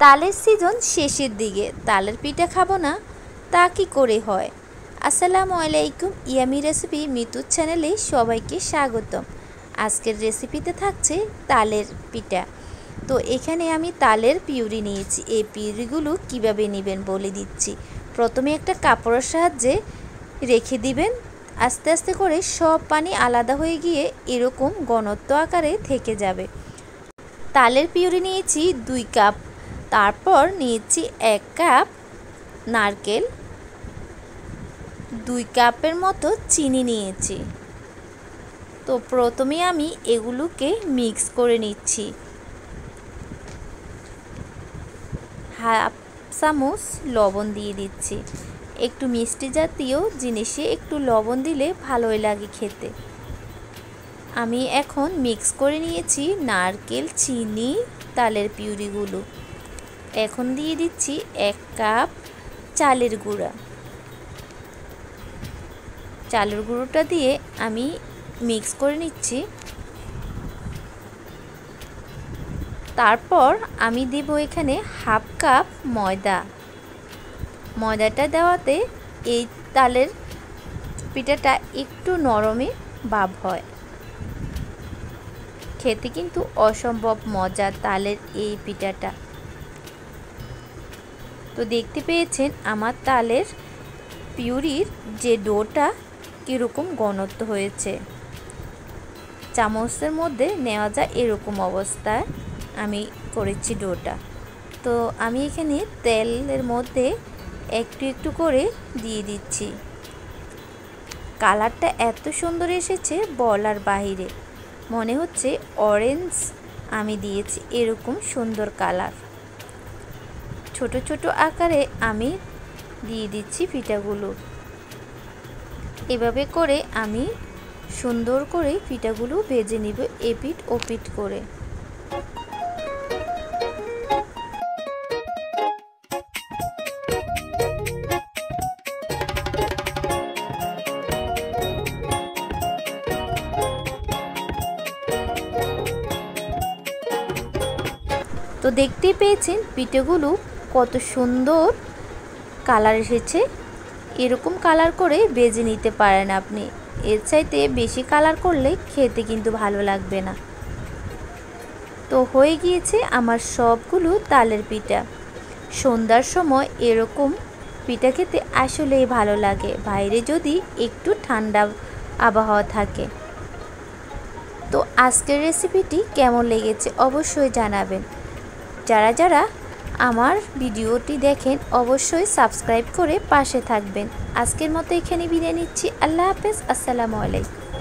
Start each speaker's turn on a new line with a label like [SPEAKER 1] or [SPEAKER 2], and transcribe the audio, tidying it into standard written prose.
[SPEAKER 1] তালের সিজন শেষের দিকে তালের পিঠা খাবো না তা কি করে হয়। আসসালামু আলাইকুম, ইয়ামি রেসিপি মিতুর চ্যানেলে সবাইকে স্বাগতম। আজকের রেসিপিতে থাকছে তালের পিঠা। তো এখানে আমি তালের পিউরি নিয়েছি। এই পিউরিগুলো কিভাবে নেবেন বলে দিচ্ছি। প্রথমে একটা কাপড়ের সাহায্যে রেখে দিবেন, আস্তে আস্তে করে সব পানি আলাদা হয়ে গিয়ে এরকম ঘনত্ব আকারে থেকে যাবে। তালের পিউরি নিয়েছি 2 কাপ, তারপর নিয়েছি 1 কাপ নারকেল, 2 কাপের মতো চিনি নিয়েছি। তো প্রথমে আমি এগুলোকে মিক্স করে নিচ্ছি। হাফ চামচ লবণ দিয়ে দিচ্ছি। একটু মিষ্টি জাতীয় জিনিসে একটু লবণ দিলে ভালোই লাগে খেতে। আমি এখন মিক্স করে নিয়েছি নারকেল, চিনি, তালের পিউরিগুলো। এখন দিয়ে দিচ্ছি 1 কাপ চালের গুঁড়া। চালের গুঁড়োটা দিয়ে আমি মিক্স করে নিচ্ছি। তারপর আমি দেব এখানে হাফ কাপ ময়দা। ময়দাটা দেওয়াতে এই তালের পিঠাটা একটু নরমে ভাব হয়, খেতে কিন্তু অসম্ভব মজা তালের এই পিঠাটা। তো দেখতে পেয়েছেন আমার তালের পিউরির যে ডোটা কীরকম ঘনত্ব হয়েছে, চামচের মধ্যে নেওয়া যায় এরকম অবস্থায় আমি করেছি ডোটা। তো আমি এখানে তেলের মধ্যে একটু একটু করে দিয়ে দিচ্ছি। কালারটা এত সুন্দর এসেছে বলার বাহিরে, মনে হচ্ছে অরেঞ্জ আমি দিয়েছি, এরকম সুন্দর কালার। ছোট ছোট আকারে আমি দিয়ে দিচ্ছি পিঠাগুলো। এভাবে করে আমি সুন্দর করে পিঠাগুলো ভেজে নিব এপিঠ ওপিঠ করে। তো দেখতেই পেয়েছেন পিঠেগুলো কত সুন্দর কালার এসেছে। এরকম কালার করে ভেজে নিতে পারেন আপনি। এর চাইতে বেশি কালার করলে খেতে কিন্তু ভালো লাগবে না। তো হয়ে গিয়েছে আমার সবগুলো তালের পিঠা। সন্ধ্যার সময় এরকম পিঠা খেতে আসলেই ভালো লাগে, বাইরে যদি একটু ঠান্ডা আবহাওয়া থাকে। তো আজকের রেসিপিটি কেমন লেগেছে অবশ্যই জানাবেন। যারা যারা আমার ভিডিওটি দেখেন অবশ্যই সাবস্ক্রাইব করে পাশে থাকবেন। আজকের মতো এখানে বিদায় নিচ্ছি। আল্লাহ হাফেজ, আসসালামু আলাইকুম।